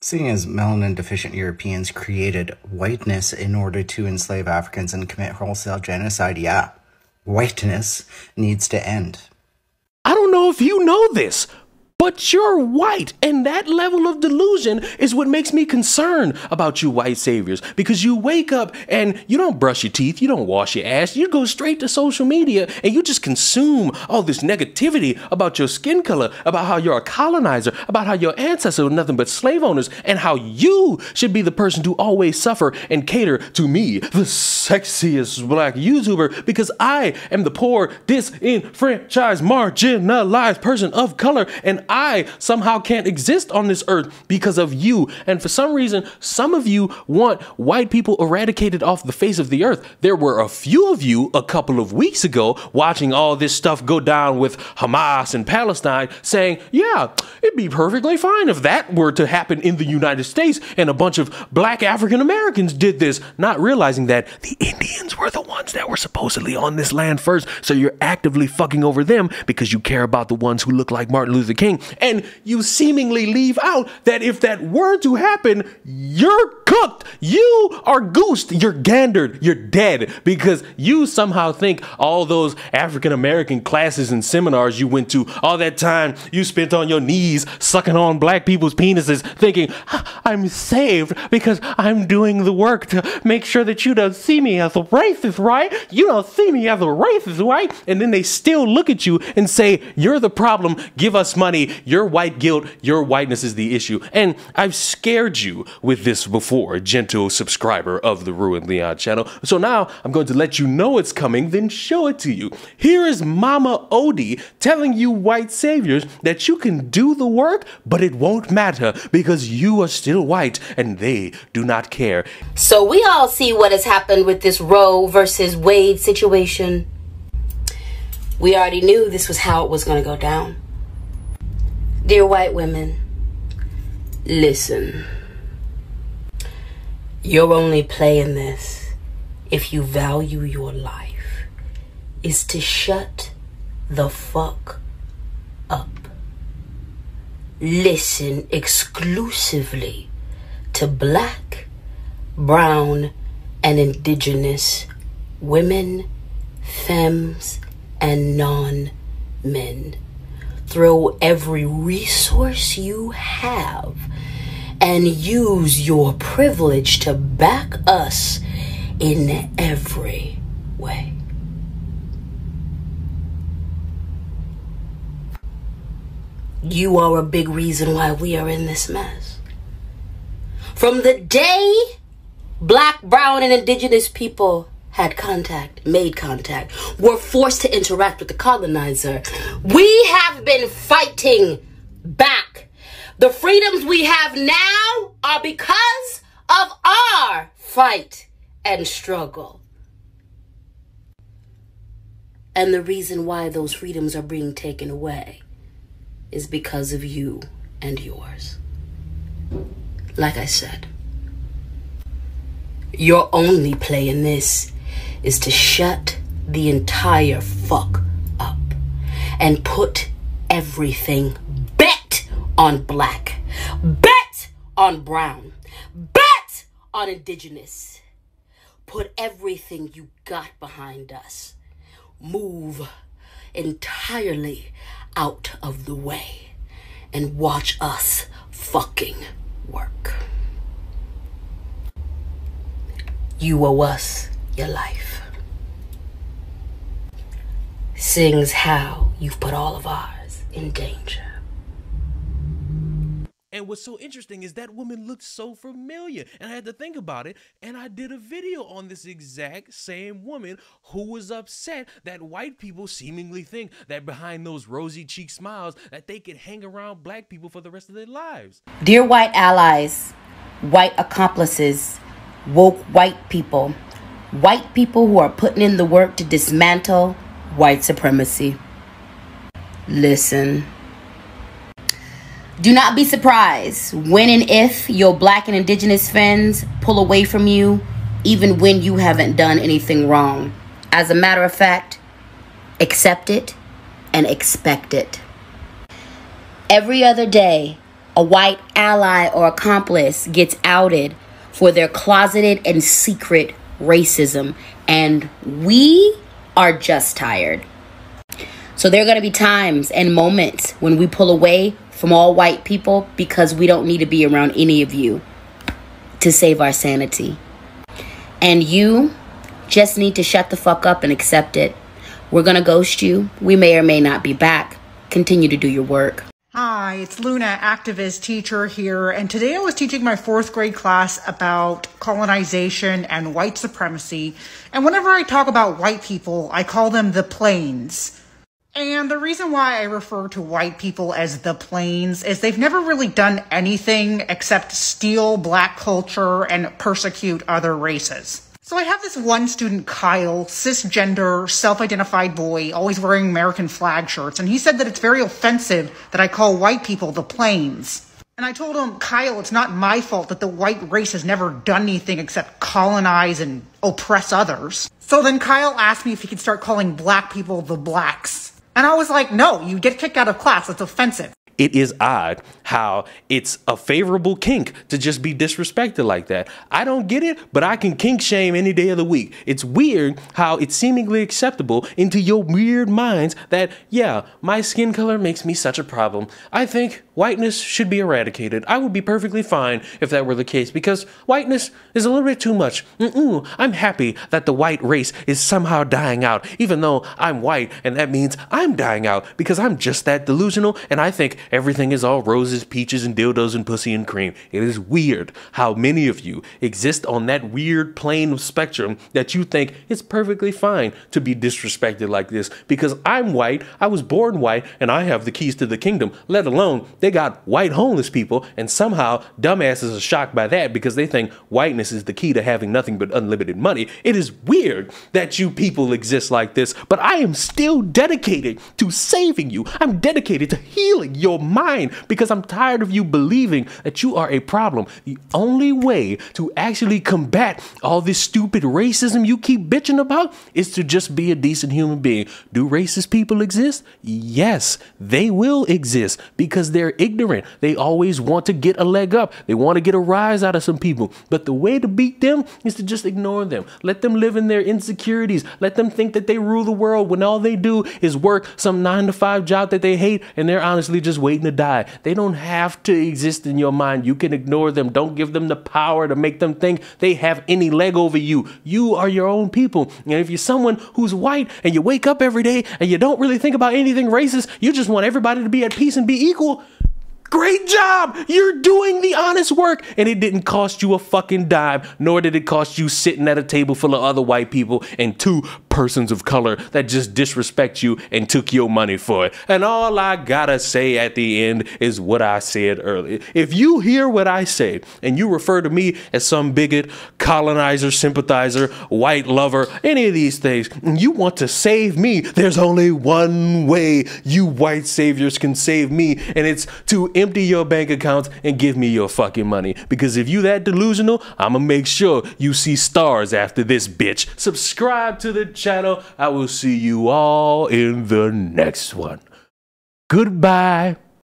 Seeing as melanin deficient Europeans created whiteness in order to enslave Africans and commit wholesale genocide, yeah, whiteness needs to end. I don't know if you know this, but you're white, and that level of delusion is what makes me concerned about you white saviors, because you wake up and you don't brush your teeth, you don't wash your ass, you go straight to social media and you just consume all this negativity about your skin color, about how you're a colonizer, about how your ancestors were nothing but slave owners, and how you should be the person to always suffer and cater to me, the sexiest black YouTuber, because I am the poor, disenfranchised, marginalized person of color, and I somehow can't exist on this earth because of you. And for some reason, some of you want white people eradicated off the face of the earth. There were a few of you a couple of weeks ago watching all this stuff go down with Hamas and Palestine saying, yeah, it'd be perfectly fine if that were to happen in the United States and a bunch of black African Americans did this, not realizing that the Indians were the ones that were supposedly on this land first. So you're actively fucking over them because you care about the ones who look like Martin Luther King. And you seemingly leave out that if that were to happen, you're cooked. You are goosed. You're gandered. You're dead, because you somehow think all those African American classes and seminars you went to, all that time you spent on your knees sucking on black people's penises, thinking, I'm saved because I'm doing the work to make sure that you don't see me as a racist, right? You don't see me as a racist, right? And then they still look at you and say, you're the problem. Give us money. Your white guilt, your whiteness is the issue. And I've scared you with this before, gentle subscriber of the Ruined Leon channel. So now I'm going to let you know it's coming, then show it to you. Here is Mama Odie telling you white saviors that you can do the work, but it won't matter because you are still white and they do not care. So we all see what has happened with this Roe versus Wade situation. We already knew this was how it was going to go down. Dear white women, listen. You're only playing this if you value your life, is to shut the fuck up. Listen exclusively to black, brown, and indigenous women, femmes, and non-men. Throw every resource you have and use your privilege to back us in every way. You are a big reason why we are in this mess. From the day black, brown, and indigenous people had contact, made contact, were forced to interact with the colonizer, we have been fighting back. The freedoms we have now are because of our fight and struggle. And the reason why those freedoms are being taken away is because of you and yours. Like I said, your only play in this is to shut the entire fuck up and put everything bet on black, bet on brown, bet on indigenous. Put everything you got behind us. Move entirely out of the way and watch us fucking work. You owe us your life. Sings how you've put all of ours in danger. And what's so interesting is that woman looked so familiar, and I had to think about it, and I did a video on this exact same woman who was upset that white people seemingly think that behind those rosy cheek smiles that they could hang around black people for the rest of their lives. Dear white allies, white accomplices, woke white people who are putting in the work to dismantle white supremacy. Listen. Do not be surprised when and if your black and indigenous friends pull away from you, even when you haven't done anything wrong. As a matter of fact, accept it and expect it. Every other day, a white ally or accomplice gets outed for their closeted and secret racism, and we are just tired. So there are going to be times and moments when we pull away from all white people because we don't need to be around any of you to save our sanity. And you just need to shut the fuck up and accept it. We're going to ghost you. We may or may not be back. Continue to do your work. Hi, it's Luna, activist teacher here, and today I was teaching my 4th grade class about colonization and white supremacy, and whenever I talk about white people, I call them the plains. And the reason why I refer to white people as the plains is they've never really done anything except steal black culture and persecute other races. So I have this one student, Kyle, cisgender, self-identified boy, always wearing American flag shirts, and he said that it's very offensive that I call white people the plains. And I told him, Kyle, it's not my fault that the white race has never done anything except colonize and oppress others. So then Kyle asked me if he could start calling black people the blacks. And I was like, no, you get kicked out of class, it's offensive. It is odd how it's a favorable kink to just be disrespected like that. I don't get it, but I can kink shame any day of the week. It's weird how it's seemingly acceptable into your weird minds that, yeah, my skin color makes me such a problem. I think whiteness should be eradicated. I would be perfectly fine if that were the case because whiteness is a little bit too much. I'm happy that the white race is somehow dying out, even though I'm white and that means I'm dying out because I'm just that delusional and I think everything is all roses, peaches, and dildos and pussy and cream. It is weird how many of you exist on that weird plane of spectrum that you think it's perfectly fine to be disrespected like this because I'm white, I was born white, and I have the keys to the kingdom, let alone they got white homeless people, and somehow dumbasses are shocked by that because they think whiteness is the key to having nothing but unlimited money. It is weird that you people exist like this, but I am still dedicated to saving you. I'm dedicated to healing your mind because I'm tired of you believing that you are a problem. The only way to actually combat all this stupid racism you keep bitching about is to just be a decent human being. Do racist people exist? Yes, they will exist because they're ignorant. They always want to get a leg up. They want to get a rise out of some people. But the way to beat them is to just ignore them. Let them live in their insecurities. Let them think that they rule the world when all they do is work some 9-to-5 job that they hate and they're honestly just waiting to die. They don't have to exist in your mind. You can ignore them. Don't give them the power to make them think they have any leg over you. You are your own people. And if you're someone who's white and you wake up every day and you don't really think about anything racist, you just want everybody to be at peace and be equal, great job! You're doing the honest work, and it didn't cost you a fucking dime, nor did it cost you sitting at a table full of other white people and 2 persons of color that just disrespect you and took your money for it. And all I gotta say at the end is what I said earlier. If you hear what I say and you refer to me as some bigot, colonizer, sympathizer, white lover, any of these things, and you want to save me, there's only one way you white saviors can save me, and it's to empty your bank accounts and give me your fucking money. Because if you that delusional, I'ma make sure you see stars after this, bitch. Subscribe to the channel. I will see you all in the next one. Goodbye.